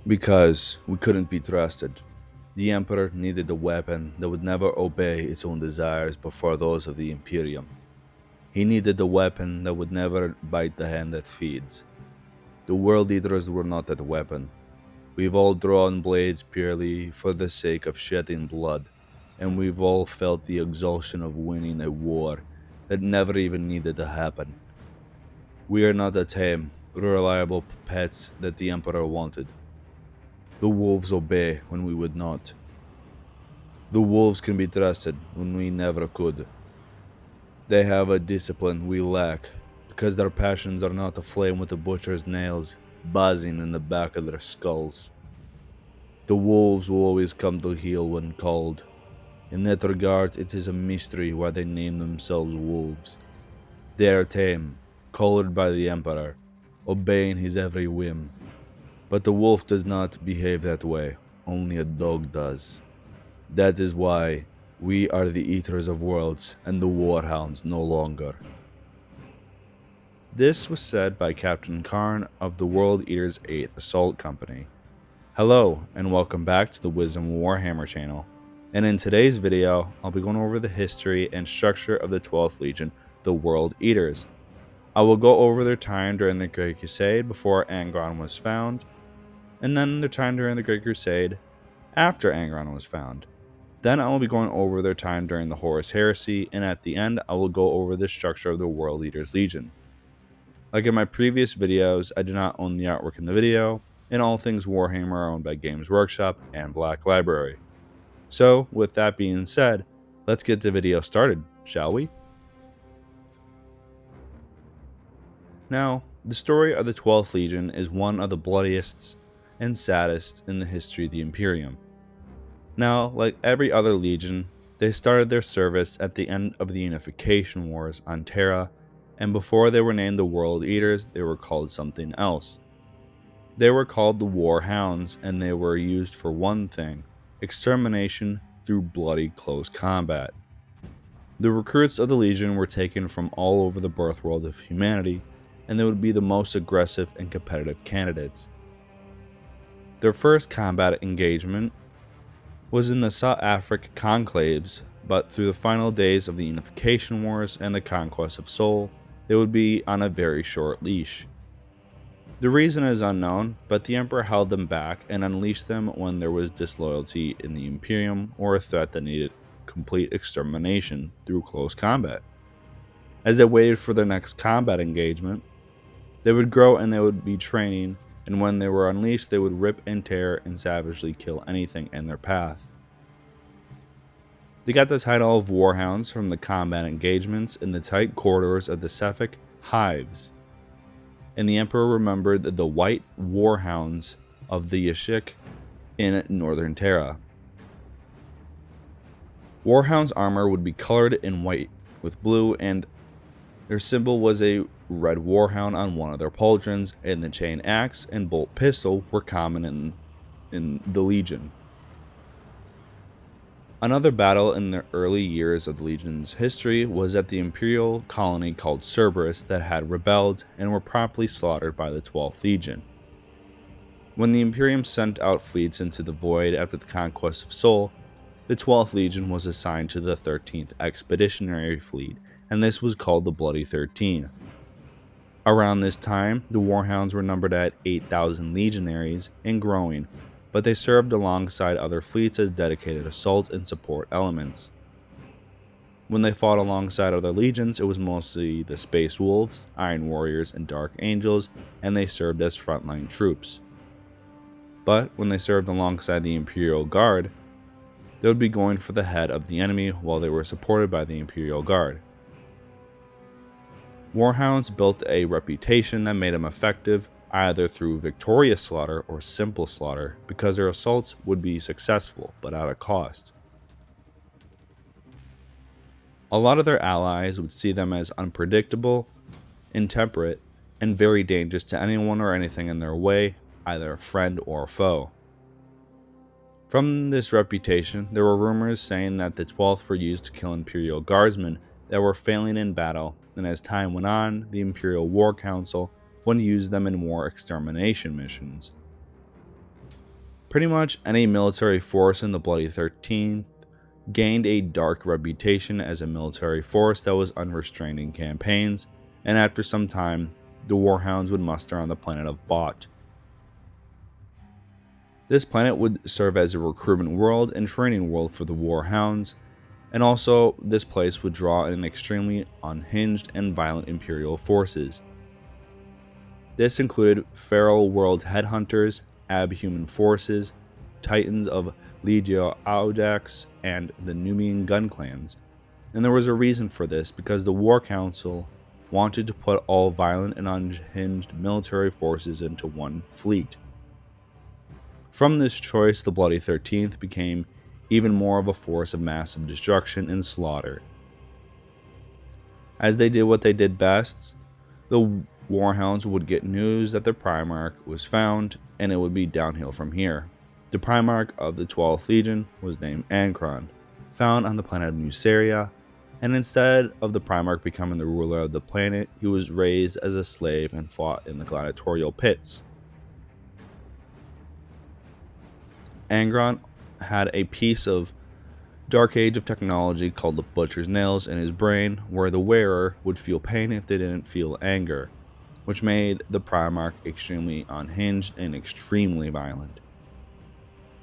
Because we couldn't be trusted. The Emperor needed a weapon that would never obey its own desires before those of the Imperium. He needed a weapon that would never bite the hand that feeds. The World Eaters were not that weapon. We've all drawn blades purely for the sake of shedding blood, and we've all felt the exhaustion of winning a war that never even needed to happen. We are not the tame, reliable pets that the Emperor wanted. The wolves obey when we would not. The wolves can be trusted when we never could. They have a discipline we lack because their passions are not aflame with the butcher's nails buzzing in the back of their skulls. The wolves will always come to heel when called. In that regard, it is a mystery why they name themselves wolves. They are tame, collared by the Emperor, obeying his every whim. But the wolf does not behave that way, only a dog does. That is why we are the Eaters of Worlds and the War Hounds no longer. This was said by Captain Karn of the World Eaters 8th Assault Company. Hello, and welcome back to the Wisdom Warhammer channel. And in today's video, I'll be going over the history and structure of the 12th Legion, the World Eaters. I will go over their time during the Great Crusade before Angron was found, and then their time during the Great Crusade after Angron was found. Then I will be going over their time during the Horus Heresy, and at the end I will go over the structure of the World Eaters Legion. Like in my previous videos, I do not own the artwork in the video, and all things Warhammer are owned by Games Workshop and Black Library. So, with that being said, let's get the video started, shall we? Now, the story of the 12th Legion is one of the bloodiest and saddest in the history of the Imperium. Now, like every other legion, they started their service at the end of the Unification Wars on Terra, and before they were named the World Eaters, they were called something else. They were called the War Hounds, and they were used for one thing: extermination through bloody close combat. The recruits of the Legion were taken from all over the birth world of humanity, and they would be the most aggressive and competitive candidates. Their first combat engagement was in the South African conclaves, but through the final days of the Unification Wars and the Conquest of Sol, they would be on a very short leash. The reason is unknown, but the Emperor held them back and unleashed them when there was disloyalty in the Imperium or a threat that needed complete extermination through close combat. As they waited for their next combat engagement, they would grow and they would be training, and when they were unleashed, they would rip and tear and savagely kill anything in their path. They got the title of War Hounds from the combat engagements in the tight corridors of the Sephic hives, and the Emperor remembered the white War Hounds of the Yashik in northern Terra. War Hounds' armor would be colored in white with blue, and their symbol was a red warhound on one of their pauldrons, and the chain axe and bolt pistol were common in the Legion. Another battle in the early years of the Legion's history was at the Imperial colony called Cerberus that had rebelled and were promptly slaughtered by the 12th Legion. When the Imperium sent out fleets into the void after the conquest of Sol, the 12th Legion was assigned to the 13th Expeditionary Fleet, and this was called the Bloody 13. Around this time, the Warhounds were numbered at 8,000 legionaries and growing, but they served alongside other fleets as dedicated assault and support elements. When they fought alongside other legions, it was mostly the Space Wolves, Iron Warriors, and Dark Angels, and they served as frontline troops. But when they served alongside the Imperial Guard, they would be going for the head of the enemy while they were supported by the Imperial Guard. Warhounds built a reputation that made them effective either through victorious slaughter or simple slaughter because their assaults would be successful but at a cost. A lot of their allies would see them as unpredictable, intemperate, and very dangerous to anyone or anything in their way, either friend or foe. From this reputation, there were rumors saying that the 12th were used to kill Imperial Guardsmen that were failing in battle, and as time went on, the Imperial War Council would use them in war extermination missions. Pretty much any military force in the Bloody 13th gained a dark reputation as a military force that was unrestrained in campaigns, and after some time, the War Hounds would muster on the planet of Bot. This planet would serve as a recruitment world and training world for the War Hounds, and also this place would draw in extremely unhinged and violent Imperial forces. This included feral world headhunters, abhuman forces, titans of Legio Audax, and the Numian gun clans. And there was a reason for this, because the War Council wanted to put all violent and unhinged military forces into one fleet. From this choice, the Bloody 13th became even more of a force of massive destruction and slaughter. As they did what they did best, the Warhounds would get news that the Primarch was found, and it would be downhill from here. The Primarch of the 12th Legion was named Angron, found on the planet of Nuceria, and instead of the Primarch becoming the ruler of the planet, he was raised as a slave and fought in the gladiatorial pits. Angron had a piece of Dark Age of technology called the Butcher's Nails in his brain, where the wearer would feel pain if they didn't feel anger, which made the Primarch extremely unhinged and extremely violent.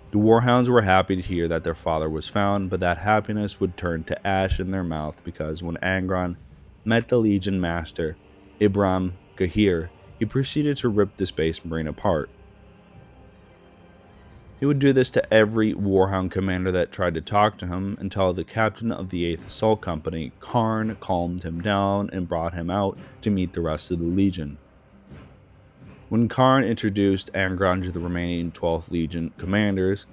The Warhounds were happy to hear that their father was found, but that happiness would turn to ash in their mouth because when Angron met the Legion Master, Ibram Gahir, he proceeded to rip the Space Marine apart. He would do this to every Warhound commander that tried to talk to him until the captain of the 8th Assault Company, Karn, calmed him down and brought him out to meet the rest of the Legion. When Karn introduced Angron to the remaining 12th Legion commanders,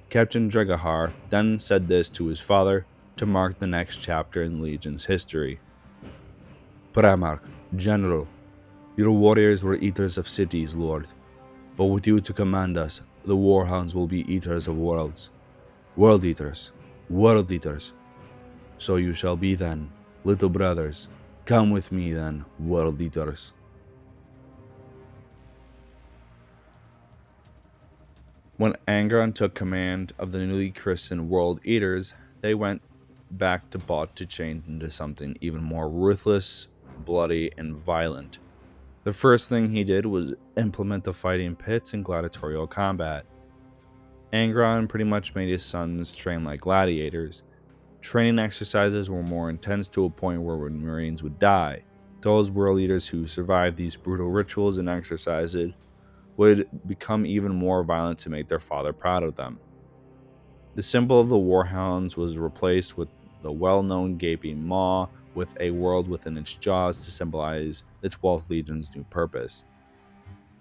Captain Dregahar then said this to his father to mark the next chapter in the Legion's history. Primarch, General, your warriors were eaters of cities, Lord, but with you to command us, the Warhounds will be eaters of worlds. World eaters. World eaters. So you shall be then, little brothers. Come with me then, world eaters. When Angron took command of the newly christened World Eaters, they went back to Bot to change into something even more ruthless, bloody, and violent. The first thing he did was implement the fighting pits and gladiatorial combat. Angron pretty much made his sons train like gladiators. Training exercises were more intense to a point where Marines would die. Those world leaders who survived these brutal rituals and exercises would become even more violent to make their father proud of them. The symbol of the Warhounds was replaced with the well-known gaping maw with a world within its jaws to symbolize the 12th Legion's new purpose.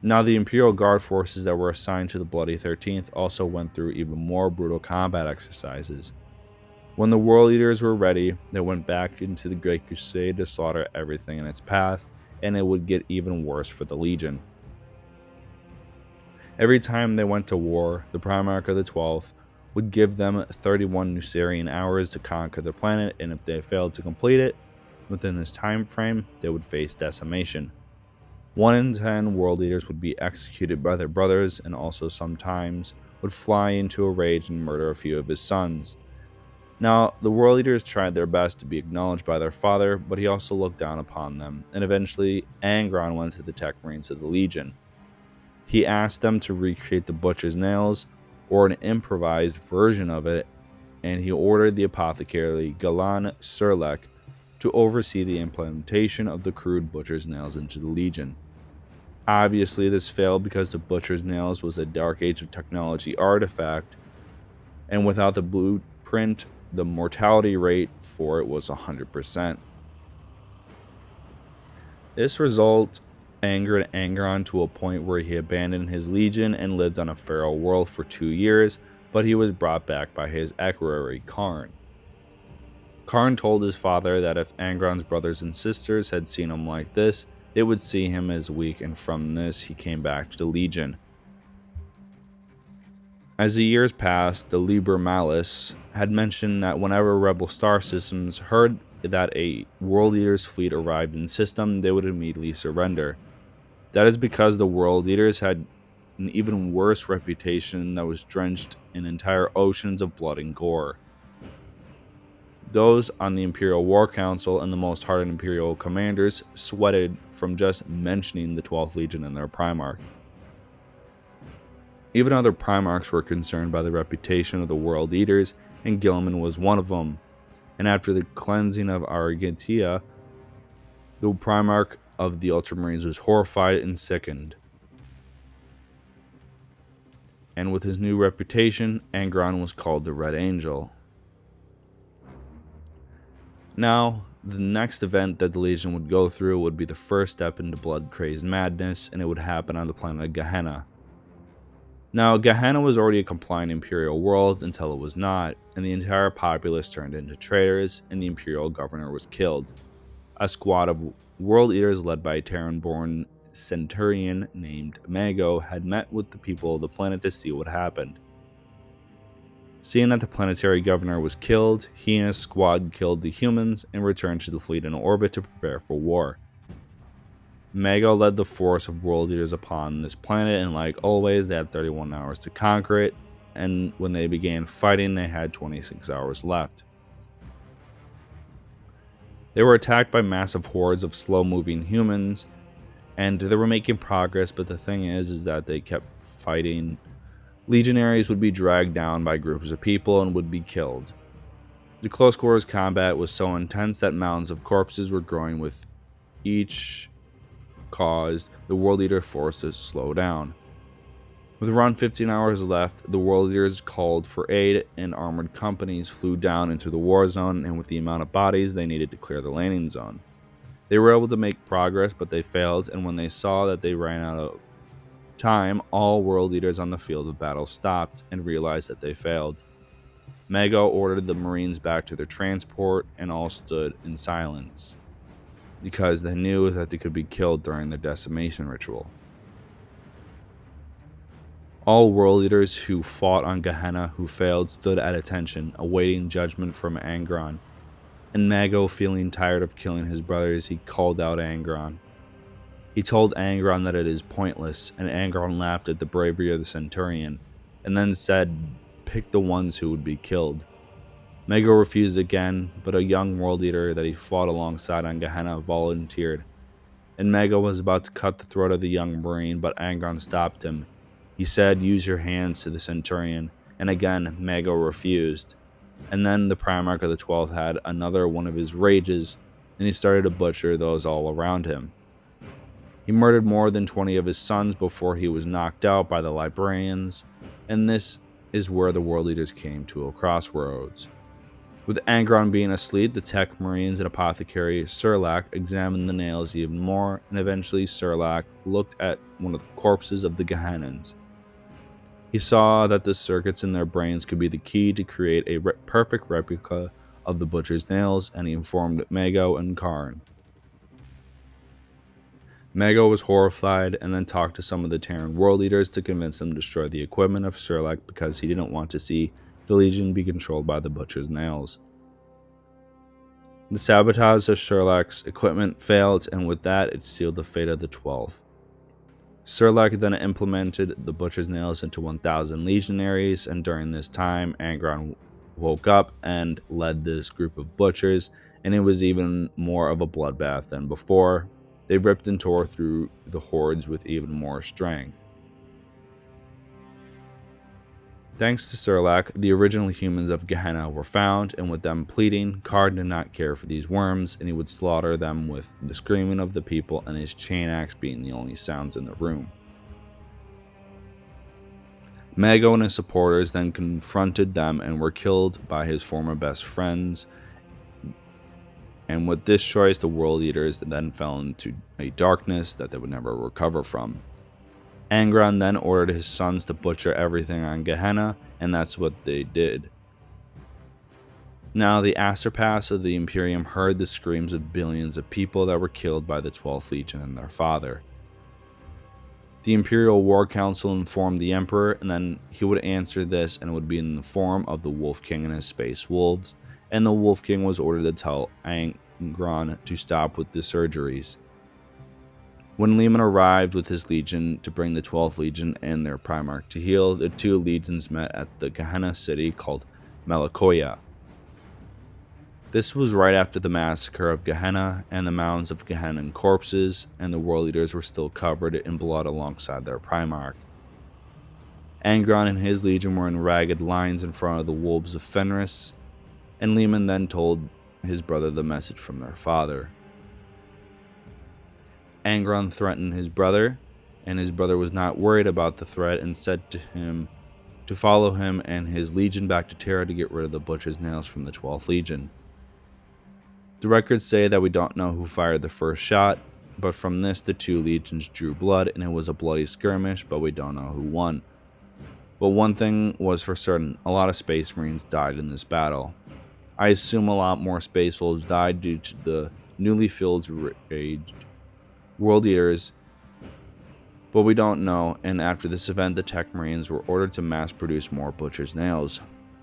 Now the Imperial Guard forces that were assigned to the Bloody 13th also went through even more brutal combat exercises. When the World Eaters were ready, they went back into the Great Crusade to slaughter everything in its path, and it would get even worse for the Legion. Every time they went to war, the Primarch of the 12th would give them 31 Nucerian hours to conquer the planet, and if they failed to complete it within this time frame, they would face decimation. 1 in 10 world leaders would be executed by their brothers, and also sometimes would fly into a rage and murder a few of his sons. Now, the world leaders tried their best to be acknowledged by their father, but he also looked down upon them, and eventually Angron went to the Tech Marines of the Legion. He asked them to recreate the Butcher's Nails, or an improvised version of it, and he ordered the apothecary Galan Serlek to oversee the implementation of the crude Butcher's Nails into the Legion. Obviously, this failed because the Butcher's Nails was a Dark Age of technology artifact, and without the blueprint, the mortality rate for it was 100%. This result angered Angron to a point where he abandoned his legion and lived on a feral world for 2 years, but he was brought back by his equerry, Karn. Karn told his father that if Angron's brothers and sisters had seen him like this, they would see him as weak, and from this he came back to the Legion. As the years passed, the Liber Malus had mentioned that whenever Rebel Star Systems heard that a World Eaters fleet arrived in system, they would immediately surrender. That is because the World Eaters had an even worse reputation that was drenched in entire oceans of blood and gore. Those on the Imperial War Council and the most hardened Imperial commanders sweated from just mentioning the 12th Legion and their Primarch. Even other Primarchs were concerned by the reputation of the World Eaters, and Guilliman was one of them. And after the cleansing of Argentia, the Primarch of the Ultramarines was horrified and sickened. And with his new reputation, Angron was called the Red Angel. Now, the next event that the Legion would go through would be the first step into blood-crazed madness, and it would happen on the planet Gehenna. Now, Gehenna was already a compliant Imperial world until it was not, and the entire populace turned into traitors, and the Imperial governor was killed. A squad of World Eaters led by a Terran-born Centurion named Mago had met with the people of the planet to see what happened. Seeing that the planetary governor was killed, he and his squad killed the humans and returned to the fleet in orbit to prepare for war. Mago led the force of World Eaters upon this planet, and like always, they had 31 hours to conquer it, and when they began fighting, they had 26 hours left. They were attacked by massive hordes of slow-moving humans, and they were making progress, but the thing is that they kept fighting. Legionaries would be dragged down by groups of people and would be killed. The close quarters combat was so intense that mountains of corpses were growing with each caused the World Eater force to slow down. With around 15 hours left, the World Eaters called for aid and armored companies flew down into the war zone, and with the amount of bodies they needed to clear the landing zone. They were able to make progress, but they failed, and when they saw that they ran out of time, all World Eaters on the field of battle stopped and realized that they failed. Mago ordered the Marines back to their transport, and all stood in silence, because they knew that they could be killed during their decimation ritual. All World Eaters who fought on Gehenna who failed stood at attention, awaiting judgment from Angron. And Mago, feeling tired of killing his brothers, he called out Angron. He told Angron that it is pointless, and Angron laughed at the bravery of the Centurion, and then said, "Pick the ones who would be killed." Mago refused again, but a young World Eater that he fought alongside on Gehenna volunteered, and Mago was about to cut the throat of the young Marine, but Angron stopped him. He said, "Use your hands," to the Centurion, and again Mago refused. And then the Primarch of the 12th had another one of his rages, and he started to butcher those all around him. He murdered more than 20 of his sons before he was knocked out by the Librarians, and this is where the World Eaters came to a crossroads. With Angron being asleep, the Tech Marines and Apothecary Surlac examined the nails even more, and eventually Surlac looked at one of the corpses of the Gehennans. He saw that the circuits in their brains could be the key to create a perfect replica of the Butcher's nails, and he informed Mago and Karn. Mago was horrified and then talked to some of the Terran World Eaters to convince them to destroy the equipment of Surlac because he didn't want to see the Legion be controlled by the Butcher's nails. The sabotage of Surlac's equipment failed, and with that it sealed the fate of the 12th. Surlac then implemented the Butcher's nails into 1,000 legionaries, and during this time Angron woke up and led this group of butchers, and it was even more of a bloodbath than before. They ripped and tore through the hordes with even more strength. Thanks to Surlac, the original humans of Gehenna were found, and with them pleading, Karn did not care for these worms, and he would slaughter them with the screaming of the people and his chain axe being the only sounds in the room. Mago and his supporters then confronted them and were killed by his former best friends, and with this choice, the World Eaters then fell into a darkness that they would never recover from. Angron then ordered his sons to butcher everything on Gehenna, and that's what they did. Now, the Asterpass of the Imperium heard the screams of billions of people that were killed by the 12th Legion and their father. The Imperial War Council informed the Emperor, and then he would answer this, and it would be in the form of the Wolf King and his Space Wolves, and the Wolf King was ordered to tell Angron to stop with the surgeries. When Lehman arrived with his legion to bring the 12th Legion and their Primarch to heal, the two legions met at the Gehenna city called Malakoya. This was right after the massacre of Gehenna, and the mounds of Gehennan corpses and the world leaders were still covered in blood alongside their Primarch. Angron and his legion were in ragged lines in front of the wolves of Fenris, and Lehman then told his brother the message from their father. Angron threatened his brother, and his brother was not worried about the threat and said to him to follow him and his legion back to Terra to get rid of the butcher's nails from the 12th Legion. The records say that we don't know who fired the first shot, but from this the two legions drew blood and it was a bloody skirmish, but we don't know who won. But one thing was for certain, a lot of Space Marines died in this battle. I assume a lot more Space Wolves died due to the newly filled raged World Eaters, but we don't know, and after this event the Tech Marines were ordered to mass produce more Butcher's Nails.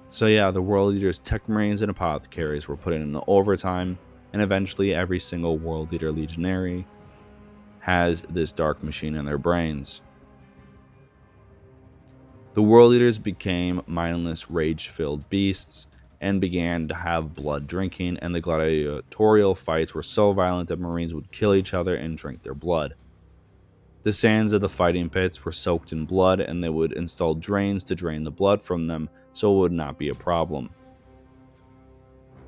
So yeah, the World Eaters, Tech Marines, and Apothecaries were put in the overtime, and eventually every single World Eater Legionary has this dark machine in their brains. The World Eaters became mindless, rage-filled beasts, and began to have blood drinking, and the gladiatorial fights were so violent that Marines would kill each other and drink their blood. The sands of the fighting pits were soaked in blood, and they would install drains to drain the blood from them so it would not be a problem.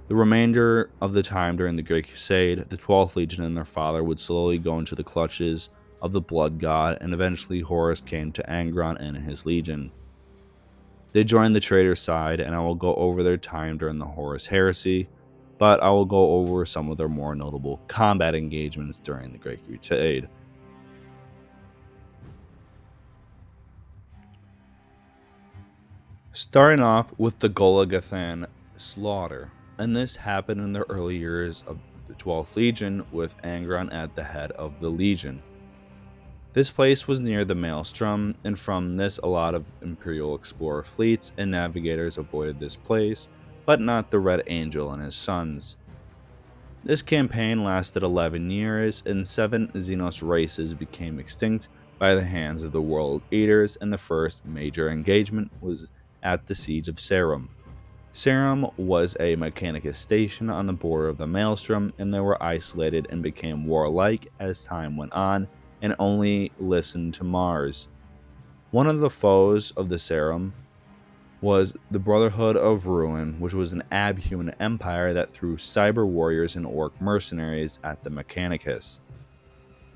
The remainder of the time during the Great Crusade, the 12th Legion and their father would slowly go into the clutches of the Blood God, and eventually Horus came to Angron and his legion. They joined the traitor side, and I will go over their time during the Horus Heresy, but I will go over some of their more notable combat engagements during the Great Crusade. Starting off with the Golagathan slaughter, and this happened in the early years of the 12th Legion with Angron at the head of the Legion. This place was near the Maelstrom, and from this a lot of Imperial explorer fleets and navigators avoided this place, but not the Red Angel and his sons. This campaign lasted 11 years, and 7 Xenos races became extinct by the hands of the World Eaters, and the first major engagement was at the Siege of Sarum. Sarum was a Mechanicus station on the border of the Maelstrom, and they were isolated and became warlike as time went on, and only listened to Mars. One of the foes of the Sarum was the Brotherhood of Ruin, which was an abhuman empire that threw cyber warriors and orc mercenaries at the Mechanicus.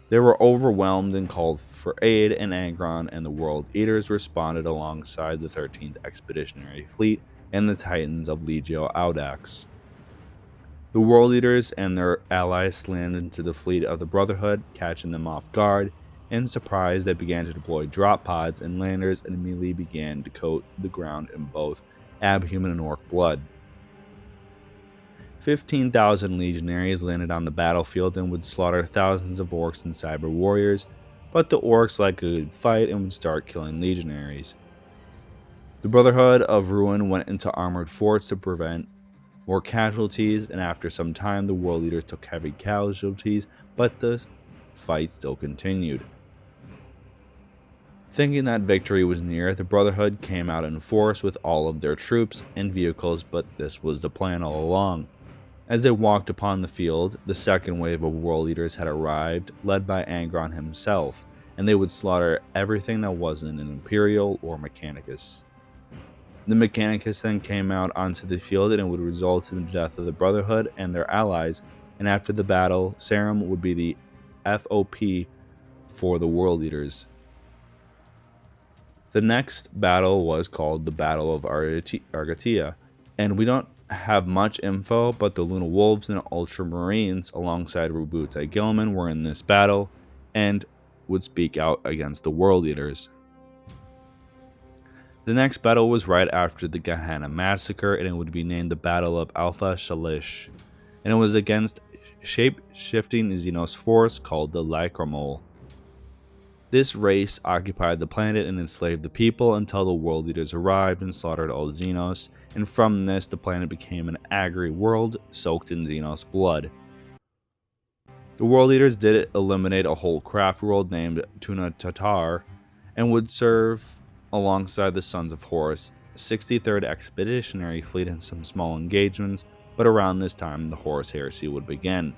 They were overwhelmed and called for aid, and Angron and the World Eaters responded alongside the 13th Expeditionary Fleet and the Titans of Legio Audax. The World Eaters and their allies slammed into the fleet of the Brotherhood, catching them off guard. In surprise, they began to deploy drop pods, and landers immediately began to coat the ground in both abhuman and orc blood. 15,000 legionaries landed on the battlefield and would slaughter thousands of orcs and cyber warriors, but the orcs liked a good fight and would start killing legionaries. The Brotherhood of Ruin went into armored forts to prevent more casualties, and after some time the World Leaders took heavy casualties, but the fight still continued. Thinking that victory was near, the Brotherhood came out in force with all of their troops and vehicles, but this was the plan all along. As they walked upon the field, the second wave of World Leaders had arrived, led by Angron himself, and they would slaughter everything that wasn't an Imperial or Mechanicus. The Mechanicus then came out onto the field, and it would result in the death of the Brotherhood and their allies, and after the battle, Sarum would be the FOP for the World Eaters. The next battle was called the Battle of Argatia, and we don't have much info, but the Luna Wolves and Ultramarines alongside Rubute Gilman were in this battle and would speak out against the World Eaters. The next battle was right after the Gehenna massacre, and it would be named the Battle of Alpha Shalish, and it was against shape-shifting Xenos force called the Lycramol. This race occupied the planet and enslaved the people until the World Leaders arrived and slaughtered all Xenos, and from this the planet became an agri world soaked in Xenos blood. The World Eaters did eliminate a whole craft world named Tuna Tatar and would serve alongside the Sons of Horus 63rd Expeditionary Fleet in some small engagements, but around this time the Horus Heresy would begin.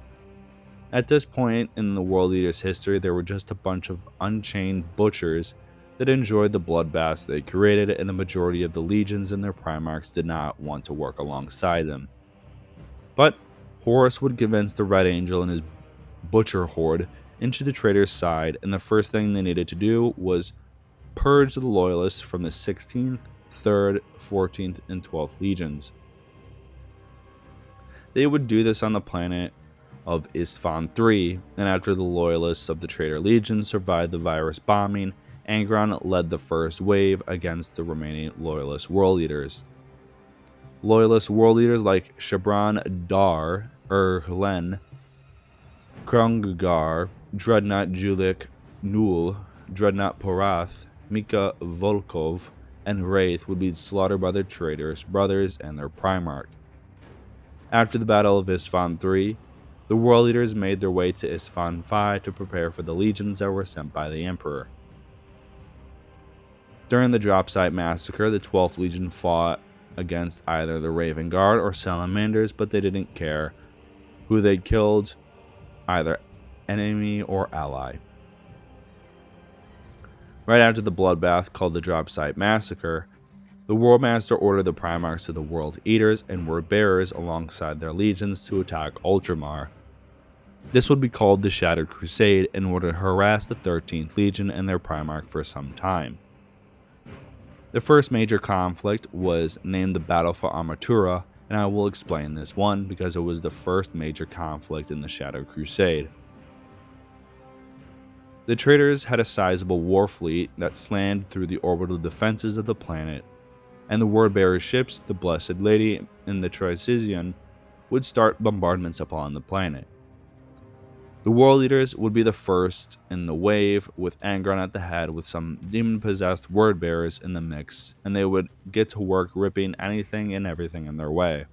At this point in the World Eaters' history, there were just a bunch of unchained butchers that enjoyed the bloodbaths they created, and the majority of the legions and their primarchs did not want to work alongside them. But Horus would convince the Red Angel and his butcher horde into the traitors' side, and the first thing they needed to do was purge the loyalists from the 16th, 3rd, 14th, and 12th legions. They would do this on the planet of Isfahan III, and after the loyalists of the traitor legion survived the virus bombing, Angron led the first wave against the remaining loyalist world eaters. Loyalist world eaters like Shabran Dar, Erlen, Krungar, Dreadnought Julik Nul, Dreadnought Porath, Mika Volkov, and Wraith would be slaughtered by their traitorous brothers and their primarch. After the Battle of Isfahan III, the World Eaters made their way to Isfahan V to prepare for the legions that were sent by the Emperor. During the Dropsite Massacre, the 12th Legion fought against either the Raven Guard or Salamanders, but they didn't care who they'd killed, either enemy or ally. Right after the bloodbath called the Dropsite Massacre, the Worldmaster ordered the Primarchs of the World Eaters and Word Bearers alongside their legions to attack Ultramar. This would be called the Shattered Crusade and would harass the 13th Legion and their Primarch for some time. The first major conflict was named the Battle for Armatura, and I will explain this one because it was the first major conflict in the Shattered Crusade. The traitors had a sizable war fleet that slammed through the orbital defenses of the planet, and the Wordbearer ships, the Blessed Lady and the Trisagion, would start bombardments upon the planet. The World Eaters would be the first in the wave, with Angron at the head with some demon-possessed word-bearers in the mix, and they would get to work ripping anything and everything in their way.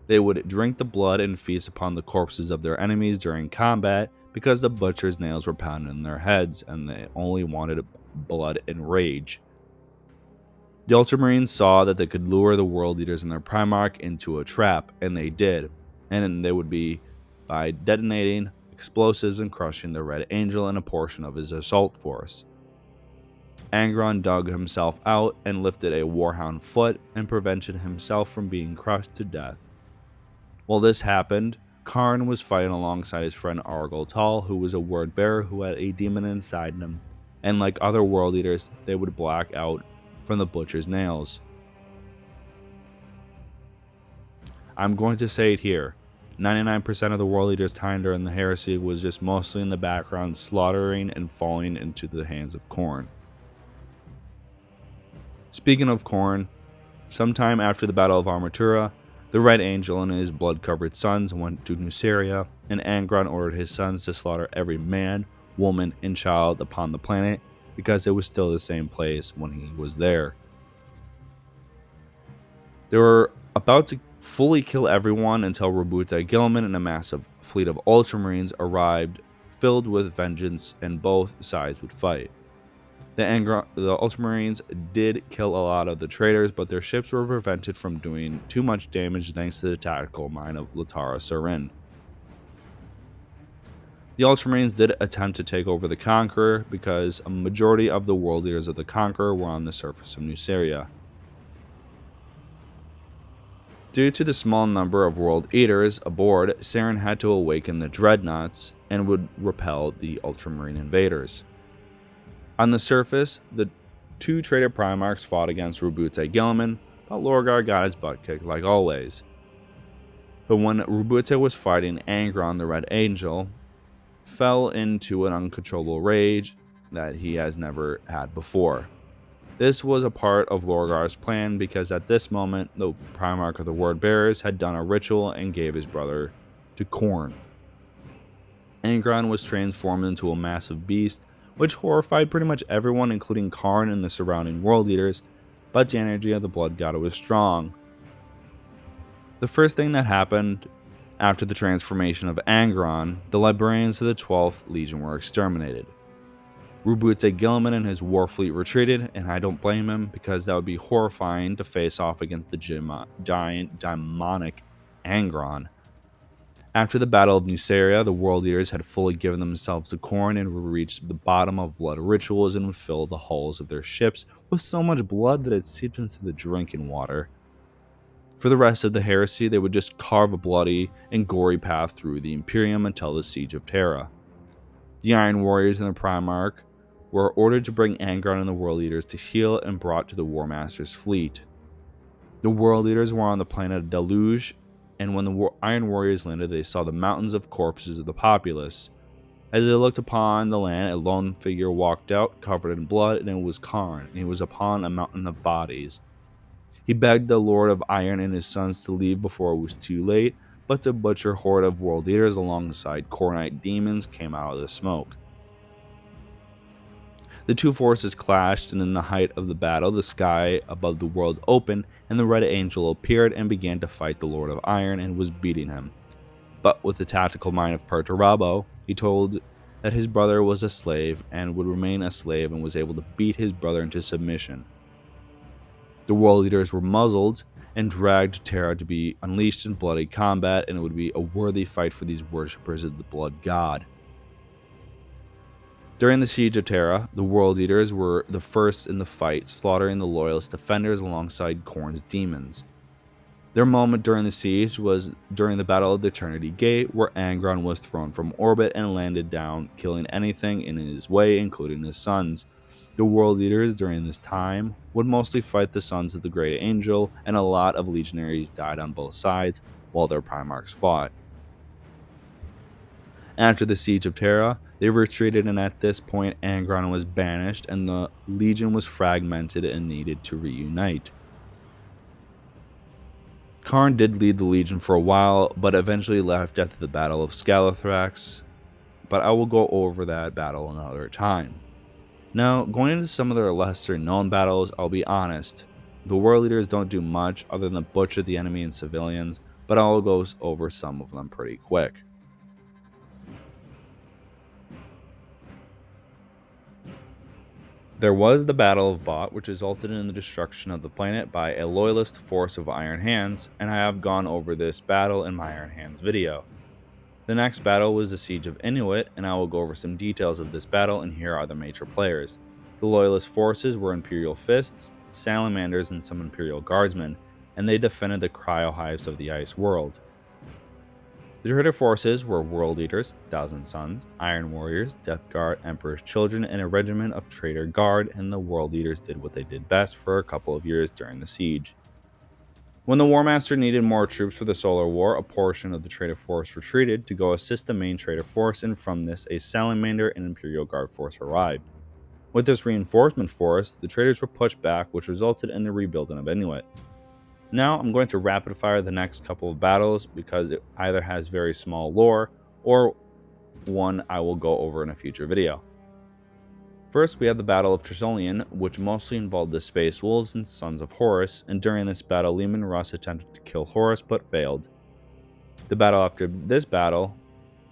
They would drink the blood and feast upon the corpses of their enemies during combat because the butcher's nails were pounded in their heads and they only wanted blood and rage. The Ultramarines saw that they could lure the World Eaters and their Primarch into a trap, and they did, and they would be by detonating explosives and crushing the Red Angel and a portion of his assault force. Angron dug himself out and lifted a War Hound foot and prevented himself from being crushed to death. While this happened, Karn was fighting alongside his friend Argol Tal, who was a word bearer who had a demon inside him, and like other World Eaters, they would black out from the butcher's nails. I'm going to say it here. 99% of the World Eaters' time during the Heresy was just mostly in the background, slaughtering and falling into the hands of Khorne. Speaking of Khorne, sometime after the Battle of Armatura, the Red Angel and his blood-covered sons went to Nuceria, and Angron ordered his sons to slaughter every man, woman, and child upon the planet because it was still the same place when he was there. They were about to fully kill everyone until Roboute Guilliman and a massive fleet of Ultramarines arrived, filled with vengeance, and both sides would fight. The Ultramarines did kill a lot of the traitors, but their ships were prevented from doing too much damage thanks to the tactical mind of Latara Sarin. The Ultramarines did attempt to take over the Conqueror because a majority of the World Eaters of the Conqueror were on the surface of Nuceria. Due to the small number of World Eaters aboard, Saren had to awaken the Dreadnoughts and would repel the Ultramarine invaders. On the surface, the two traitor Primarchs fought against Roboute Guilliman, but Lorgar got his butt kicked like always. But when Roboute was fighting Angron, the Red Angel fell into an uncontrollable rage that he has never had before. This was a part of Lorgar's plan because at this moment, the Primarch of the Word Bearers had done a ritual and gave his brother to Khorne. Angron was transformed into a massive beast, which horrified pretty much everyone, including Karn and the surrounding World Eaters, but the energy of the Blood God was strong. The first thing that happened After the transformation of Angron, the librarians of the 12th Legion were exterminated. Rubute Gilman and his war fleet retreated, and I don't blame him because that would be horrifying to face off against the demonic Angron. After the Battle of Nuceria, the World Eaters had fully given themselves to Khorne and would reach the bottom of blood rituals and would fill the hulls of their ships with so much blood that it seeped into the drinking water. For the rest of the heresy, they would just carve a bloody and gory path through the Imperium until the Siege of Terra. The Iron Warriors and the Primarch were ordered to bring Angron and the World Eaters to heal and brought to the War Master's fleet. The World Eaters were on the planet Deluge, and when the Iron Warriors landed, they saw the mountains of corpses of the populace. As they looked upon the land, a lone figure walked out, covered in blood, and it was Karn, and he was upon a mountain of bodies. He begged the Lord of Iron and his sons to leave before it was too late, but the butcher horde of World Eaters alongside Khornite demons came out of the smoke. The two forces clashed, and in the height of the battle, the sky above the world opened, and the Red Angel appeared and began to fight the Lord of Iron and was beating him. But with the tactical mind of Perturabo, he told that his brother was a slave and would remain a slave and was able to beat his brother into submission. The World Eaters were muzzled and dragged to Terra to be unleashed in bloody combat, and it would be a worthy fight for these worshippers of the blood god. During the Siege of Terra, the World Eaters were the first in the fight, slaughtering the Loyalist defenders alongside Khorne's demons. Their moment during the siege was during the Battle of the Eternity Gate, where Angron was thrown from orbit and landed down, killing anything in his way, including his sons. The World Eaters during this time would mostly fight the sons of the Great Angel, and a lot of legionaries died on both sides while their Primarchs fought. After the Siege of Terra, they retreated, and at this point Angron was banished and the Legion was fragmented and needed to reunite. Karn did lead the Legion for a while, but eventually left after the Battle of Scalathrax, but I will go over that battle another time. Now, going into some of their lesser known battles, I'll be honest, the World Eaters don't do much other than butcher the enemy and civilians, but I'll go over some of them pretty quick. There was the Battle of Bot, which resulted in the destruction of the planet by a loyalist force of Iron Hands, and I have gone over this battle in my Iron Hands video. The next battle was the Siege of Inuit, and I will go over some details of this battle, and here are the major players. The loyalist forces were Imperial Fists, Salamanders, and some Imperial Guardsmen, and they defended the cryohives of the Ice World. The traitor forces were World Eaters, Thousand Sons, Iron Warriors, Death Guard, Emperor's Children, and a regiment of Traitor Guard, and the World Eaters did what they did best for a couple of years during the siege. When the War Master needed more troops for the Solar War, a portion of the traitor force retreated to go assist the main traitor force, and from this a Salamander and Imperial Guard force arrived. With this reinforcement force, the traitors were pushed back, which resulted in the rebuilding of Inuit. Now I'm going to rapid fire the next couple of battles because it either has very small lore or one I will go over in a future video. First, we have the Battle of Trisolian, which mostly involved the Space Wolves and Sons of Horus, and during this battle Leman Russ attempted to kill Horus but failed. The battle after this battle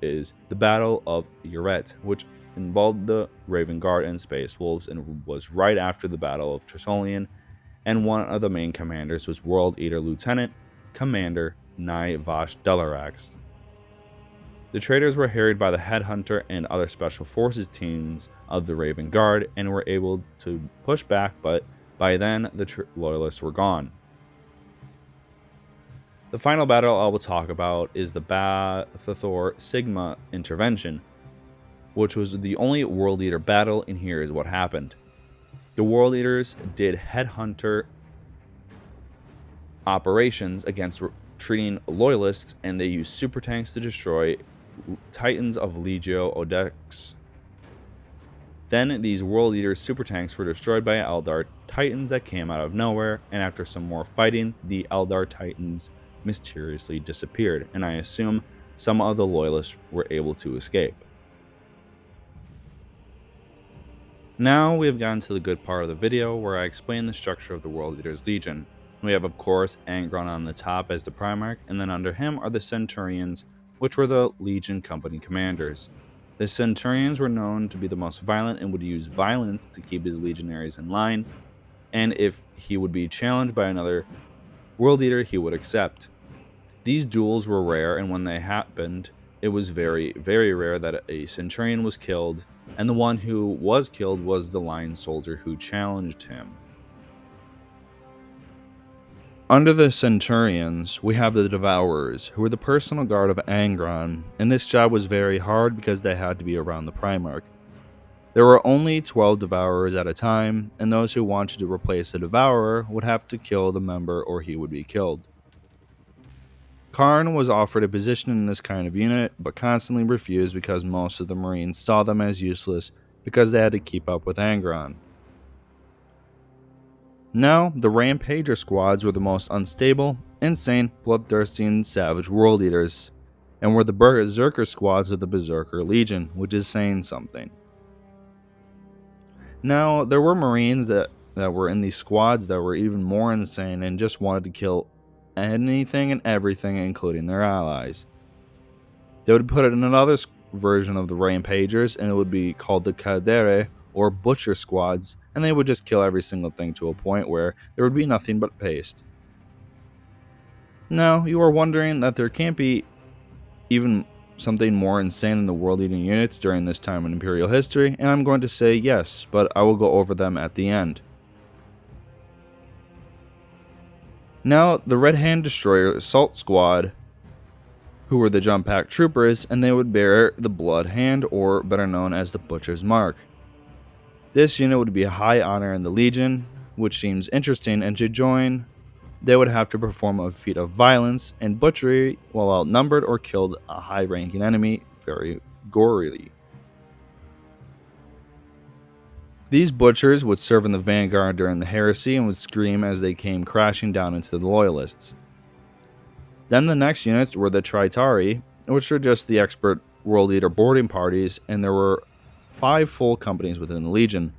is the Battle of Yuret, which involved the Raven Guard and Space Wolves and was right after the Battle of Trisolian, and one of the main commanders was World Eater Lieutenant Commander Nai Vash Delarax. The traitors were harried by the Headhunter and other special forces teams of the Raven Guard and were able to push back, but by then the loyalists were gone. The final battle I will talk about is the Bathathor Sigma intervention, which was the only World Eater battle, and here is what happened. The World Eaters did Headhunter operations against retreating loyalists, and they used super tanks to destroy Titans of Legio Odex. Then these World Eaters super tanks were destroyed by Eldar Titans that came out of nowhere, and after some more fighting, the Eldar Titans mysteriously disappeared, and I assume some of the loyalists were able to escape. Now we have gotten to the good part of the video where I explain the structure of the World Eaters Legion. We have, of course, Angron on the top as the Primarch, and then under him are the Centurions, which were the Legion company commanders. The Centurions were known to be the most violent and would use violence to keep his legionaries in line, and if he would be challenged by another world eater, he would accept. These duels were rare, and when they happened, it was very, very rare that a Centurion was killed, and the one who was killed was the line soldier who challenged him. Under the Centurions, we have the Devourers, who were the personal guard of Angron, and this job was very hard because they had to be around the Primarch. There were only 12 Devourers at a time, and those who wanted to replace the Devourer would have to kill the member or he would be killed. Karn was offered a position in this kind of unit, but constantly refused because most of the Marines saw them as useless because they had to keep up with Angron. Now, the Rampager squads were the most unstable, insane, bloodthirsty, and savage world eaters, and were the Berserker squads of the Berserker Legion, which is saying something. Now, there were Marines that were in these squads that were even more insane and just wanted to kill anything and everything, including their allies. They would put it in another version of the Rampagers, and it would be called the Cadere, or Butcher squads, and they would just kill every single thing to a point where there would be nothing but paste. Now, you are wondering that there can't be even something more insane than the world-eating units during this time in Imperial history, and I'm going to say yes, but I will go over them at the end. Now, the Red Hand Destroyer Assault Squad, who were the Jump Pack Troopers, and they would bear the Blood Hand, or better known as the Butcher's Mark. This unit would be a high honor in the Legion, which seems interesting, and to join, they would have to perform a feat of violence and butchery while outnumbered or killed a high-ranking enemy very gorily. These butchers would serve in the vanguard during the heresy and would scream as they came crashing down into the loyalists. Then the next units were the Tritari, which were just the expert world eater boarding parties, and there were 5 full companies within the Legion.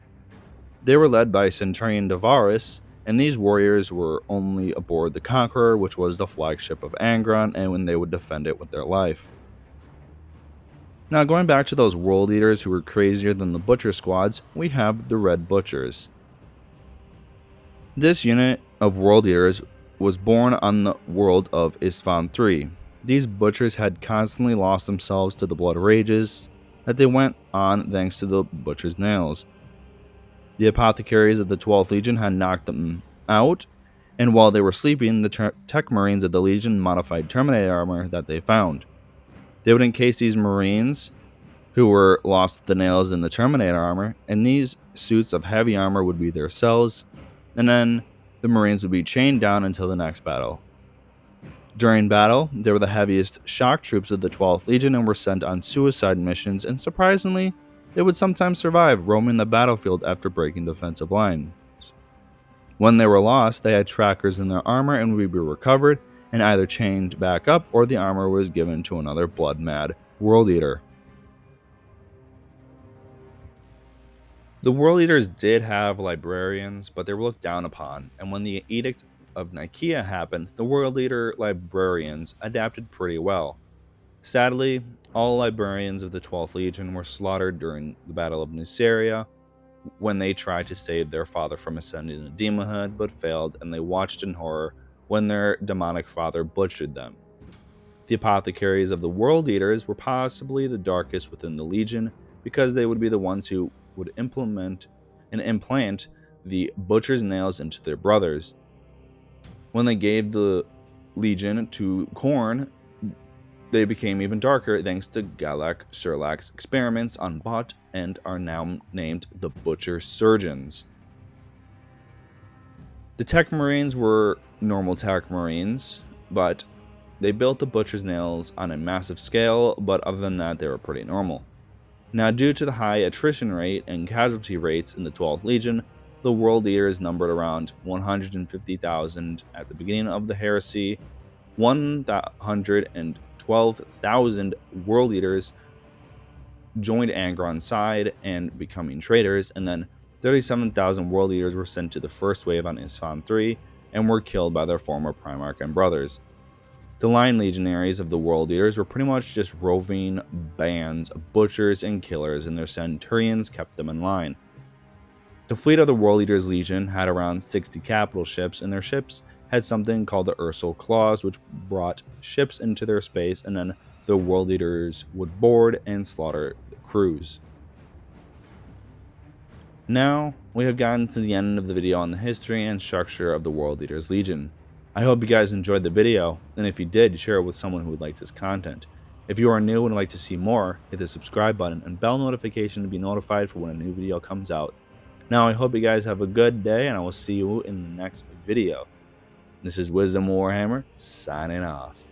They were led by Centurion Devaris, and these warriors were only aboard the Conqueror, which was the flagship of Angron, and when they would defend it with their life. Now, going back to those world eaters who were crazier than the Butcher squads, we have the Red Butchers. This unit of world eaters was born on the world of Isstvan III. These butchers had constantly lost themselves to the blood rages that they went on thanks to the Butcher's nails. The apothecaries of the 12th Legion had knocked them out, and while they were sleeping, the Tech Marines of the Legion modified Terminator armor that they found. They would encase these Marines who were lost to the nails in the Terminator armor, and these suits of heavy armor would be their cells, and then the Marines would be chained down until the next battle. During battle, they were the heaviest shock troops of the 12th Legion and were sent on suicide missions, and surprisingly, they would sometimes survive roaming the battlefield after breaking defensive lines. When they were lost, they had trackers in their armor and would be recovered and either chained back up or the armor was given to another blood-mad world eater. The world eaters did have librarians, but they were looked down upon, and when the Edict of Nicaea happened, the world eater librarians adapted pretty well. Sadly, all librarians of the 12th Legion were slaughtered during the Battle of Nuceria when they tried to save their father from ascending to demonhood, but failed, and they watched in horror when their demonic father butchered them. The apothecaries of the world eaters were possibly the darkest within the Legion because they would be the ones who would implant the butcher's nails into their brothers. When they gave the Legion to Khorne, they became even darker thanks to Galak Sherlach's experiments on Bot and are now named the Butcher Surgeons. The Tech Marines were normal Tech Marines, but they built the Butcher's nails on a massive scale, but other than that, they were pretty normal. Now, due to the high attrition rate and casualty rates in the 12th Legion, the World Eaters numbered around 150,000 at the beginning of the heresy. 112,000 World Eaters joined Angron's side and becoming traitors, and then 37,000 World Eaters were sent to the first wave on Isstvan III, and were killed by their former Primarch and brothers. The Line Legionaries of the World Eaters were pretty much just roving bands of butchers and killers, and their centurions kept them in line. The fleet of the World Eaters Legion had around 60 capital ships, and their ships had something called the Ursal Claws, which brought ships into their space, and then the World Eaters would board and slaughter the crews. Now, we have gotten to the end of the video on the history and structure of the World Eaters Legion. I hope you guys enjoyed the video, and if you did, share it with someone who would like this content. If you are new and would like to see more, hit the subscribe button and bell notification to be notified for when a new video comes out. Now, I hope you guys have a good day, and I will see you in the next video. This is Wisdom Warhammer, signing off.